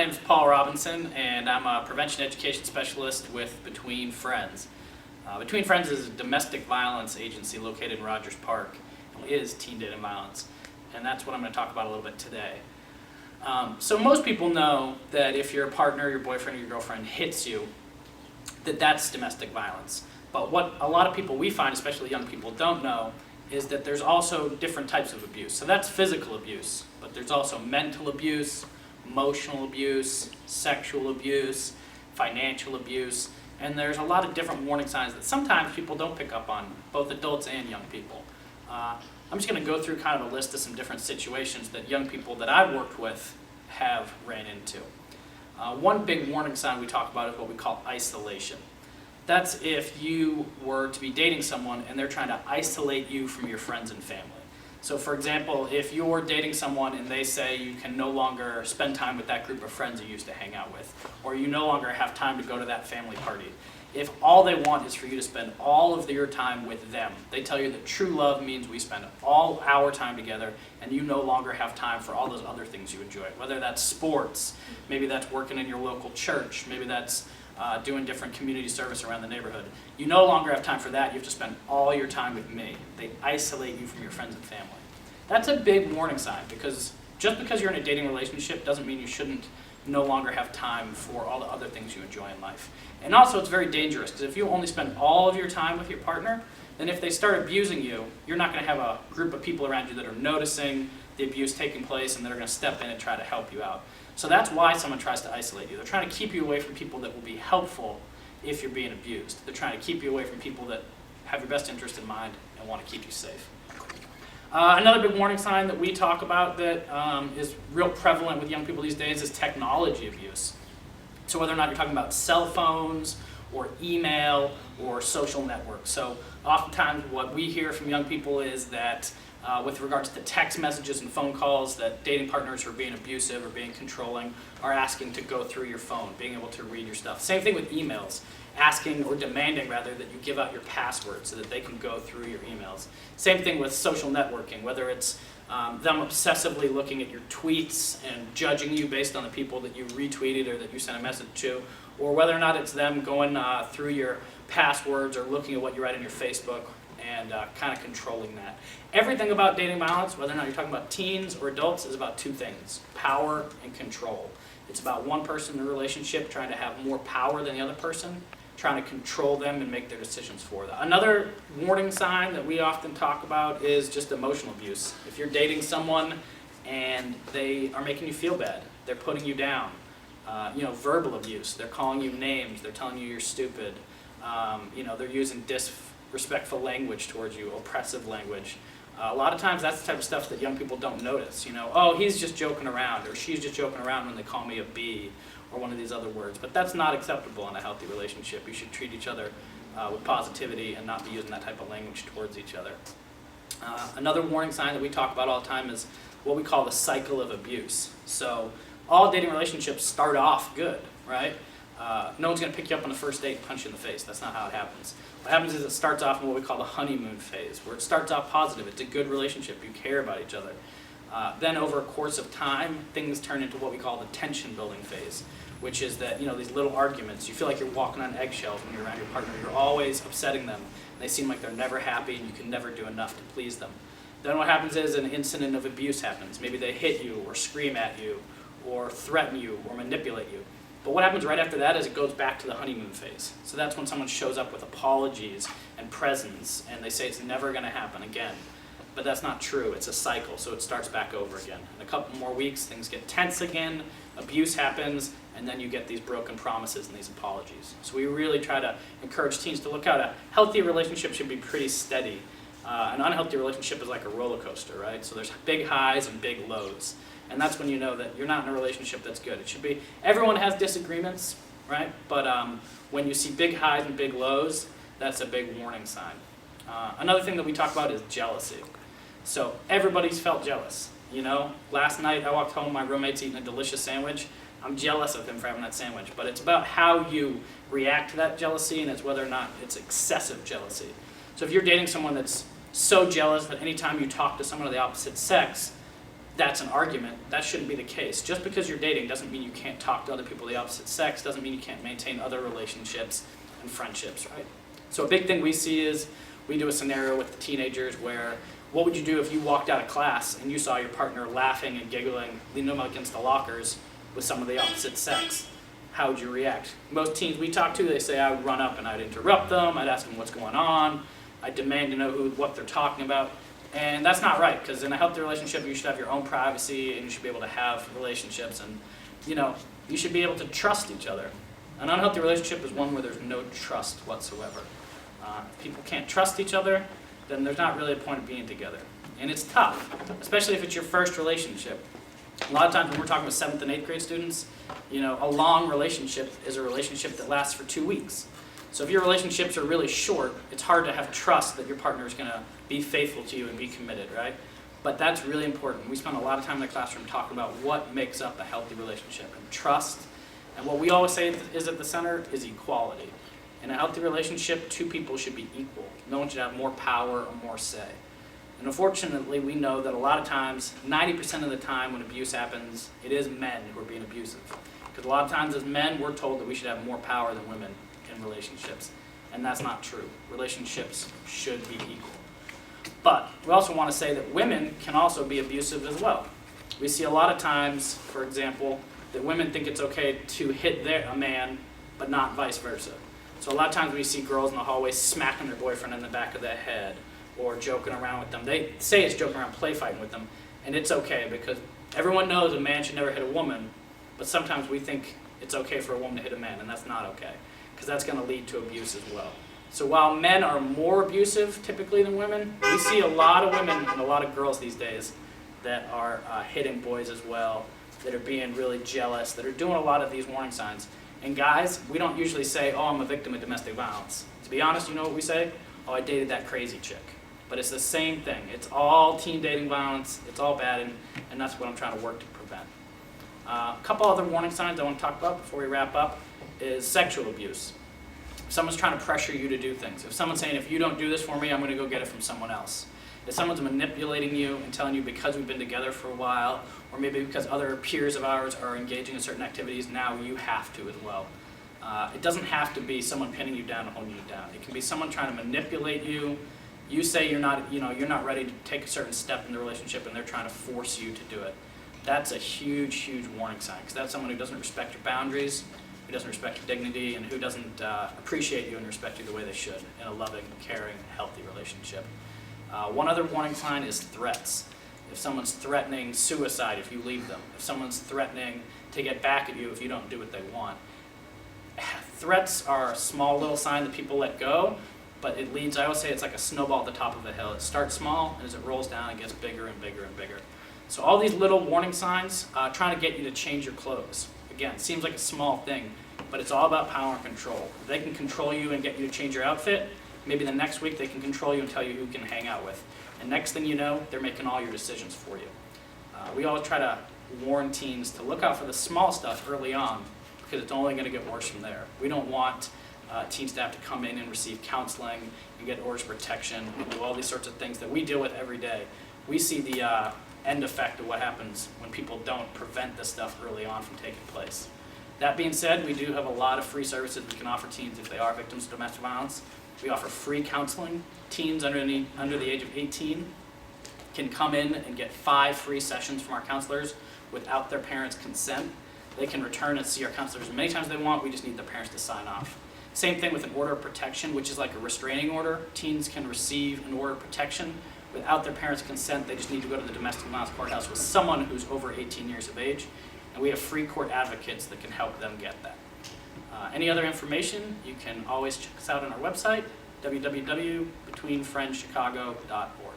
name is Paul Robinson, and I'm a prevention education specialist with Between Friends. Between Friends is a domestic violence agency located in Rogers Park. It is teen dating violence, and that's what I'm going to talk about a little bit today. So most people know that if your partner, your boyfriend, or your girlfriend hits you, that's domestic violence. But what a lot of people we find, especially young people, don't know is that there's also different types of abuse. So that's physical abuse, but there's also mental abuse, emotional abuse, sexual abuse, financial abuse, and there's a lot of different warning signs that sometimes people don't pick up on, both adults and young people. I'm just going to go through kind of a list of some different situations that young people that I've worked with have ran into. One big warning sign we talk about is what we call isolation. That's if you were to be dating someone and they're trying to isolate you from your friends and family. So for example, if you're dating someone and they say you can no longer spend time with that group of friends you used to hang out with, or you no longer have time to go to that family party, if all they want is for you to spend all of your time with them, they tell you that true love means we spend all our time together and you no longer have time for all those other things you enjoy, whether that's sports, maybe that's working in your local church, maybe that's doing different community service around the neighborhood. You no longer have time for that. You have to spend all your time with me. They isolate you from your friends and family. That's a big warning sign, because just because you're in a dating relationship doesn't mean you shouldn't no longer have time for all the other things you enjoy in life. And also it's very dangerous, because if you only spend all of your time with your partner, then if they start abusing you, you're not going to have a group of people around you that are noticing the abuse taking place and that are going to step in and try to help you out. So that's why someone tries to isolate you. They're trying to keep you away from people that will be helpful if you're being abused. They're trying to keep you away from people that have your best interest in mind and want to keep you safe. Another big warning sign that we talk about that is real prevalent with young people these days is technology abuse. So whether or not you're talking about cell phones or email or social networks. So oftentimes what we hear from young people is that with regards to text messages and phone calls, that dating partners who are being abusive or being controlling are asking to go through your phone, being able to read your stuff. Same thing with emails, asking or demanding rather that you give out your password so that they can go through your emails. Same thing with social networking, whether it's them obsessively looking at your tweets and judging you based on the people that you retweeted or that you sent a message to, or whether or not it's them going through your passwords or looking at what you write on your Facebook and kind of controlling that. Everything about dating violence, whether or not you're talking about teens or adults, is about two things: power and control. It's about one person in a relationship trying to have more power than the other person, trying to control them and make their decisions for them. Another warning sign that we often talk about is just emotional abuse. If you're dating someone and they are making you feel bad, they're putting you down, verbal abuse, they're calling you names, they're telling you you're stupid, they're using disrespectful language towards you, oppressive language. A lot of times that's the type of stuff that young people don't notice. Oh, he's just joking around, or she's just joking around when they call me a B, or one of these other words. But that's not acceptable in a healthy relationship. You should treat each other with positivity and not be using that type of language towards each other. Another warning sign that we talk about all the time is what we call the cycle of abuse. So all dating relationships start off good, right? No one's going to pick you up on the first date and punch you in the face. That's not how it happens. What happens is it starts off in what we call the honeymoon phase, where it starts off positive. It's a good relationship. You care about each other. Then over a course of time, things turn into what we call the tension building phase, which is that, these little arguments. You feel like you're walking on eggshells when you're around your partner. You're always upsetting them. They seem like they're never happy and you can never do enough to please them. Then what happens is an incident of abuse happens. Maybe they hit you or scream at you or threaten you or manipulate you. But what happens right after that is it goes back to the honeymoon phase. So that's when someone shows up with apologies and presents and they say it's never going to happen again. But that's not true. It's a cycle, so it starts back over again. In a couple more weeks, things get tense again, abuse happens, and then you get these broken promises and these apologies. So we really try to encourage teens to look out. A healthy relationship should be pretty steady. An unhealthy relationship is like a roller coaster, right? So there's big highs and big lows. And that's when you know that you're not in a relationship that's good. It should be, everyone has disagreements, right? But when you see big highs and big lows, that's a big warning sign. Another thing that we talk about is jealousy. So everybody's felt jealous. Last night I walked home, my roommate's eating a delicious sandwich. I'm jealous of him for having that sandwich. But it's about how you react to that jealousy, and it's whether or not it's excessive jealousy. So if you're dating someone that's so jealous that anytime you talk to someone of the opposite sex, that's an argument. That shouldn't be the case. Just because you're dating doesn't mean you can't talk to other people of the opposite sex, doesn't mean you can't maintain other relationships and friendships, right? So a big thing we see is we do a scenario with the teenagers where what would you do if you walked out of class and you saw your partner laughing and giggling, leaning up against the lockers with someone of the opposite sex? How would you react? Most teens we talk to, they say I would run up and I'd interrupt them, I'd ask them what's going on, I'd demand to know what they're talking about. And that's not right, because in a healthy relationship, you should have your own privacy and you should be able to have relationships, and you should be able to trust each other. An unhealthy relationship is one where there's no trust whatsoever. If people can't trust each other, then there's not really a point of being together. And it's tough, especially if it's your first relationship. A lot of times when we're talking with 7th and 8th grade students, a long relationship is a relationship that lasts for 2 weeks. So if your relationships are really short, it's hard to have trust that your partner is going to be faithful to you and be committed, right? But that's really important. We spend a lot of time in the classroom talking about what makes up a healthy relationship, and trust. And what we always say is at the center is equality. In a healthy relationship, 2 people should be equal. No one should have more power or more say. And unfortunately, we know that a lot of times, 90% of the time when abuse happens, it is men who are being abusive. Because a lot of times as men, we're told that we should have more power than women in relationships. And that's not true. Relationships should be equal. But we also want to say that women can also be abusive as well. We see a lot of times, for example, that women think it's okay to hit a man, but not vice versa. So a lot of times we see girls in the hallway smacking their boyfriend in the back of the head or joking around with them. They say it's joking around, play fighting with them, and it's okay because everyone knows a man should never hit a woman, but sometimes we think it's okay for a woman to hit a man, and that's not okay because that's going to lead to abuse as well. So while men are more abusive typically than women, we see a lot of women and a lot of girls these days that are hitting boys as well, that are being really jealous, that are doing a lot of these warning signs. And guys, we don't usually say, oh, I'm a victim of domestic violence. To be honest, you know what we say? Oh, I dated that crazy chick. But it's the same thing. It's all teen dating violence. It's all bad, and that's what I'm trying to work to prevent. A couple other warning signs I want to talk about before we wrap up is sexual abuse. If someone's trying to pressure you to do things. If someone's saying, if you don't do this for me, I'm going to go get it from someone else. If someone's manipulating you and telling you because we've been together for a while, or maybe because other peers of ours are engaging in certain activities, now you have to as well. It doesn't have to be someone pinning you down and holding you down. It can be someone trying to manipulate you. You say you're not ready to take a certain step in the relationship, and they're trying to force you to do it. That's a huge, huge warning sign, because that's someone who doesn't respect your boundaries, who doesn't respect your dignity, and who doesn't appreciate you and respect you the way they should in a loving, caring, healthy relationship. One other warning sign is threats. If someone's threatening suicide if you leave them, if someone's threatening to get back at you if you don't do what they want. Threats are a small little sign that people let go, but it leads, I always say it's like a snowball at the top of a hill. It starts small, and as it rolls down, it gets bigger and bigger and bigger. So all these little warning signs trying to get you to change your clothes. Again, it seems like a small thing, but it's all about power and control. If they can control you and get you to change your outfit, maybe the next week they can control you and tell you who you can hang out with. And next thing you know, they're making all your decisions for you. We always try to warn teens to look out for the small stuff early on, because it's only going to get worse from there. We don't want teens to have to come in and receive counseling and get orders of protection and do all these sorts of things that we deal with every day. We see the end effect of what happens when people don't prevent this stuff early on from taking place. That being said, we do have a lot of free services we can offer teens if they are victims of domestic violence. We offer free counseling. Teens under the age of 18 can come in and get 5 free sessions from our counselors without their parents' consent. They can return and see our counselors as many times as they want. We just need their parents to sign off. Same thing with an order of protection, which is like a restraining order. Teens can receive an order of protection without their parents' consent. They just need to go to the domestic violence courthouse with someone who's over 18 years of age. And we have free court advocates that can help them get that. Any other information, you can always check us out on our website, www.betweenfriendschicago.org.